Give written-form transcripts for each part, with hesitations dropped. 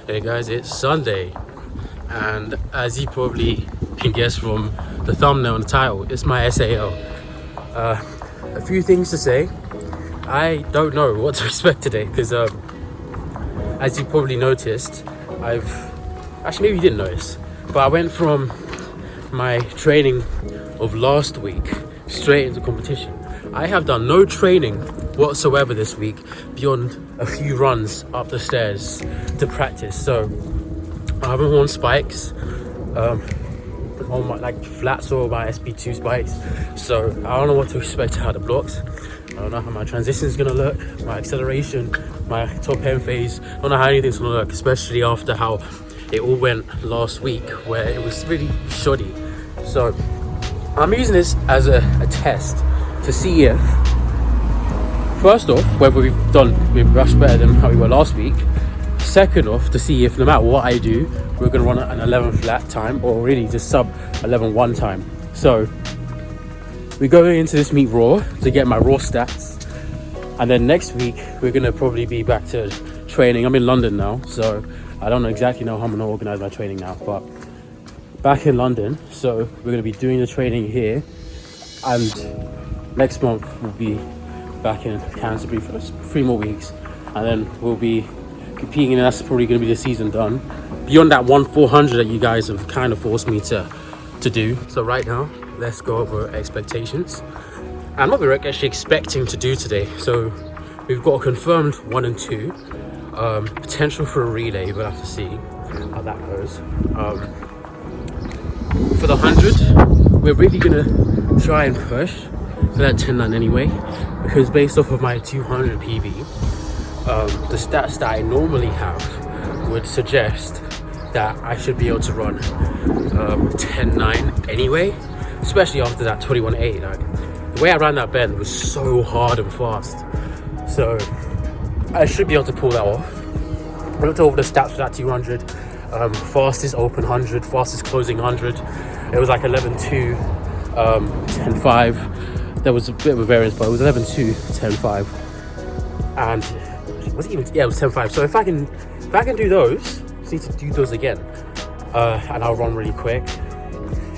Hey guys, it's Sunday, and as you probably can guess from the thumbnail and the title, it's my SAL. A few things to say. I don't know what to expect today because as you probably noticed, maybe you didn't notice, but I went from my training of last week straight into competition. I have done no training whatsoever this week beyond a few runs up the stairs to practice. So I haven't worn spikes on my flats or my SP2 spikes, so I don't know what to expect out of the blocks. I don't know how my transition is gonna look, my acceleration, my top end phase. I don't know how anything's gonna look, especially after how it all went last week where it was really shoddy. So I'm using this as a test to see if, first off, whether we've rushed better than how we were last week. Second off, to see if no matter what I do, we're going to run an 11 flat time or really just sub 11.1 time. So we're going into this meet raw to get my raw stats, and then next week we're going to probably be back to training. I'm in London now, so I don't exactly know how I'm going to organize my training now, but back in London, so we're going to be doing the training here, and next month we'll be back in Canterbury for 3 more weeks, and then we'll be competing, and that's probably going to be the season done. Beyond that 1/400 that you guys have kind of forced me to do. So right now, let's go over expectations and what we're actually expecting to do today. So we've got a confirmed 1 and 2, potential for a relay. We'll have to see how that goes. For the 100, we're really gonna try and push for that 10.9 anyway, because based off of my 200 PB, the stats that I normally have would suggest that I should be able to run 10.9 anyway, especially after that 21.8. The way I ran that bend was so hard and fast, so I should be able to pull that off. I looked over the stats for that 200, fastest open 100, fastest closing 100, it was like 11.2, 10.5. There was a bit of a variance, but it was 11.2, 10.5, and it was 10.5. So if I can do those, I need to do those again, and I'll run really quick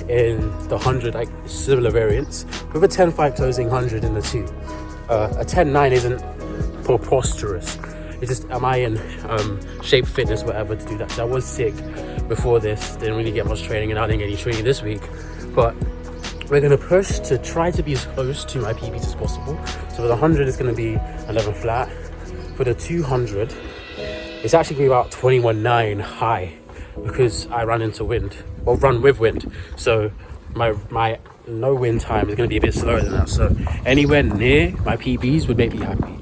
in the 100, like similar variants with a 10.5 closing 100 in the 2. A 10.9 isn't preposterous. It's just, am I in shape, fitness, whatever to do that? So I was sick before this, didn't really get much training, and I didn't get any training this week. But we're gonna push to try to be as close to my PBs as possible. So for the 100, it's gonna be 11 flat. For the 200, it's actually gonna be about 21.9 high, because I ran into wind, or run with wind. So my no wind time is gonna be a bit slower than that. So anywhere near my PBs would make me happy.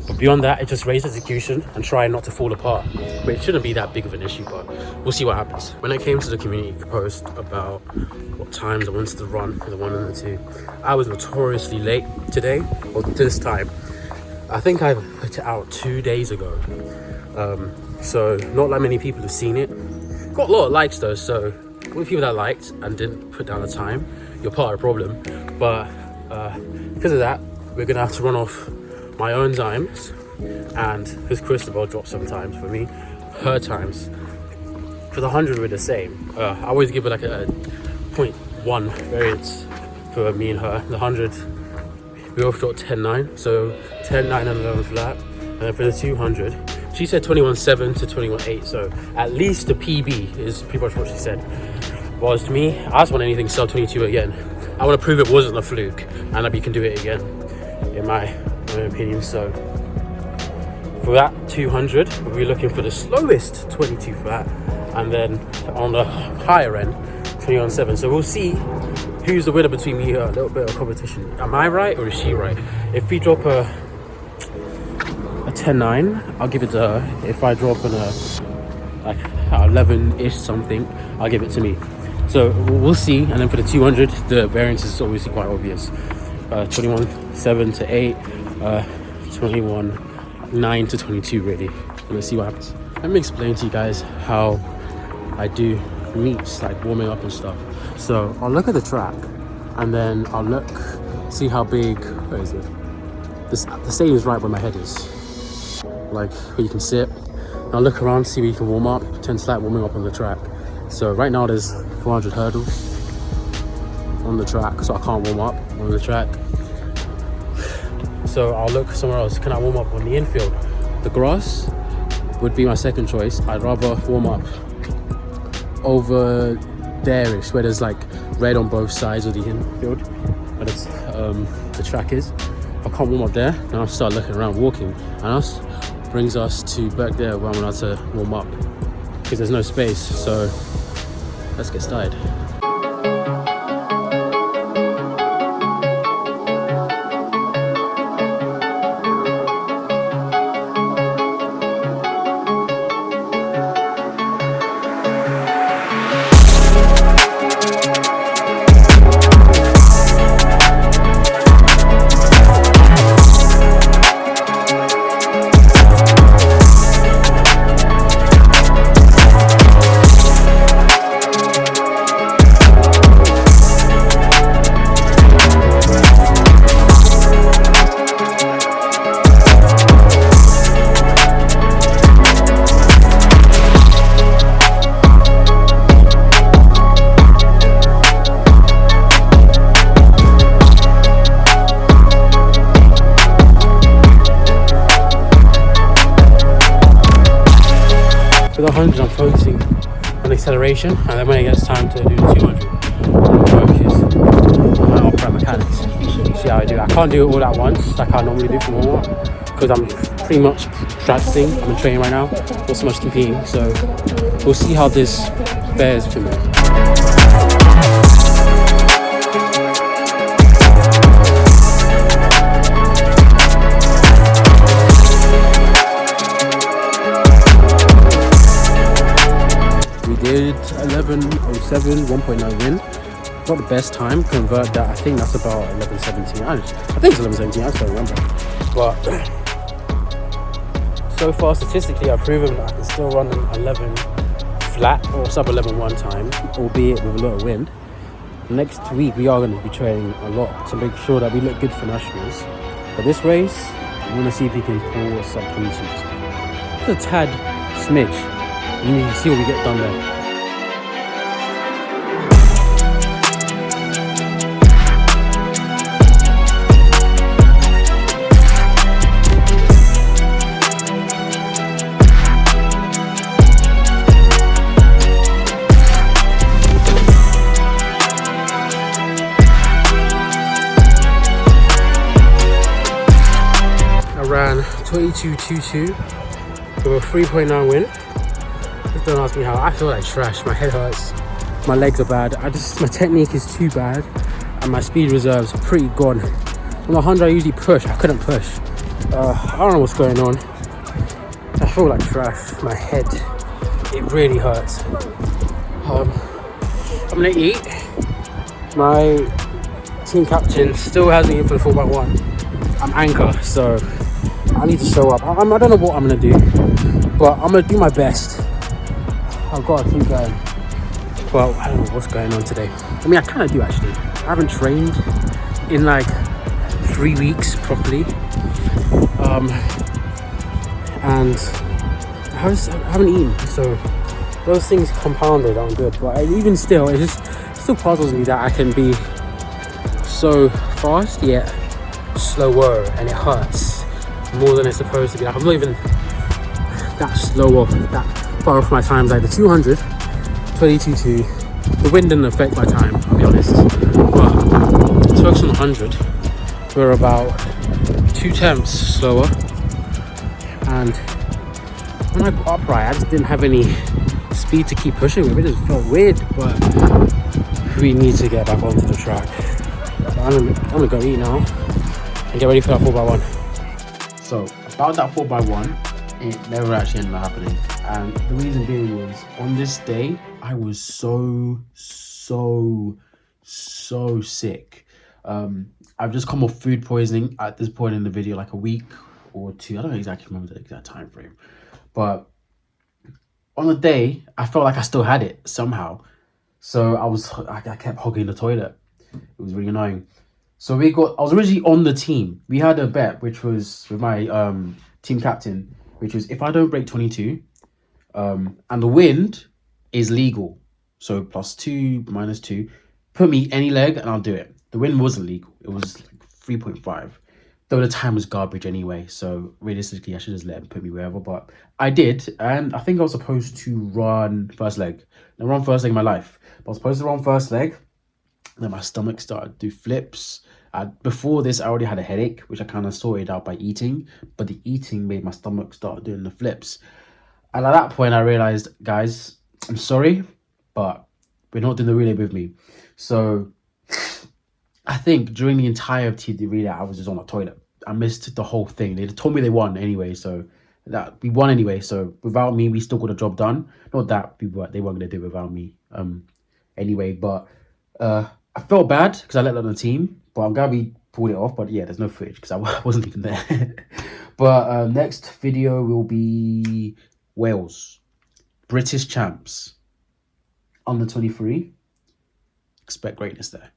But beyond that, it just raised execution and try not to fall apart. But it shouldn't be that big of an issue, but we'll see what happens. When it came to the community post about what times I wanted to run for the 1 and the 2, I was notoriously late today, or this time. I think I put it out 2 days ago. So not that many people have seen it. Got a lot of likes though, so all the people that liked and didn't put down the time, you're part of the problem. But because of that, we're gonna have to run off my own times, and because Christabel dropped some times for me, her times. For the 100, we're the same. I always give it like a 0.1 variance for me and her. The 100, we both got 10.9, so 10.9 and 11 flat. And then for the 200, she said 21.7 to 21.8, so at least the PB is pretty much what she said. Whereas to me, I just want anything sub 22 again. I want to prove it wasn't a fluke, and that we can do it again, in my opinion. So for that 200, we'll be looking for the slowest 22 flat, and then on the higher end 21.7. So we'll see who's the winner between me and her. A little bit of competition. Am I right or is she right? If we drop a 10.9, I'll give it to her. If I drop in a like 11-ish something, I'll give it to me. So we'll see. And then for the 200, the variance is obviously quite obvious. 21.7 to 8, 21.9 to 22 really. Let's see what happens. Let me explain to you guys how I do meets, like warming up and stuff. So I'll look at the track, and then I'll see how big, where is it? The stadium is right where my head is. Like where you can sit, Now look around, see where you can warm up, pretend to like warming up on the track. So right now there's 400 hurdles on the track, so I can't warm up on the track. So I'll look somewhere else. Can I warm up on the infield? The grass would be my second choice. I'd rather warm up over there-ish, where there's like red on both sides of the infield, where the track is. If I can't warm up there, then I'll start looking around, walking, and that brings us to back there where I'm allowed to warm up because there's no space. So let's get started. For the 100, I'm focusing on acceleration, and then when it gets time to do the 200, I'm focus on my upright mechanics. See how I do it. I can't do it all at once like I normally do for warm up because I'm pretty much practicing. I'm in training right now, not so much competing. So we'll see how this fares for me. Did 11:07, 1.9 win. Not the best time. Convert that. I think that's about 11:17. I think it's 11:17. I just don't remember. But so far, statistically, I've proven that I can still run an 11 flat or sub 11 one time, albeit with a lot of wind. Next week, we are going to be training a lot to make sure that we look good for nationals. But this race, I want to see if we can pull a sub 22. Just a tad smidge. And you can see what we get done there. I ran 22.22 with a 3.9 win. Don't ask me how. I feel like trash. My head hurts, my legs are bad. My technique is too bad, and my speed reserves are pretty gone. On the 100 I usually push, I couldn't push. I don't know what's going on. I feel like trash. My head, it really hurts. I'm gonna eat. My team captain still has me in for the 4x1. I'm anchor, so I need to show up. I don't know what I'm gonna do, but I'm gonna do my best. I've got to keep going. Well, I don't know what's going on today. I mean, I kind of do actually. I haven't trained in like 3 weeks properly. And I haven't eaten. So those things compounded aren't good. But even still, it still puzzles me that I can be so fast yet slower, and it hurts more than it's supposed to be. Like, I'm not even that slow off that far off my times. Like the 200, 22.2. The wind didn't affect my time, I'll be honest. But let's focus on 100. We're about 2 tenths slower. And when I got upright, I just didn't have any speed to keep pushing with. It just felt weird, but we need to get back onto the track. So I'm gonna go eat now and get ready for that 4x1. So about that 4x1, it never actually ended up happening. And the reason being was, on this day, I was so sick. I've just come off food poisoning at this point in the video, like a week or 2. I don't exactly remember the exact time frame. But on the day, I felt like I still had it somehow. So I kept hogging the toilet. It was really annoying. So I was originally on the team. We had a bet, which was with my team captain, which was if I don't break 22, And the wind is legal. So +2, -2. Put me any leg and I'll do it. The wind wasn't legal. It was like 3.5. Though the time was garbage anyway. So realistically, I should just let him put me wherever. But I did. And I think I was supposed to run first leg. I run first leg in my life. But I was supposed to run first leg. Then my stomach started to do flips. Before this, I already had a headache, which I kind of sorted out by eating. But the eating made my stomach start doing the flips. And at that point, I realized, guys, I'm sorry, but we're not doing the relay with me. So I think during the entirety of the relay, I was just on the toilet. I missed the whole thing. They told me they won anyway, so that we won anyway. So without me, we still got the job done. Not that they weren't going to do it without me. Anyway, but I felt bad because I let down the team, but I'm glad we pulled it off. But yeah, there's no footage because I wasn't even there. But next video will be Wales, British champs, under 23. Expect greatness there.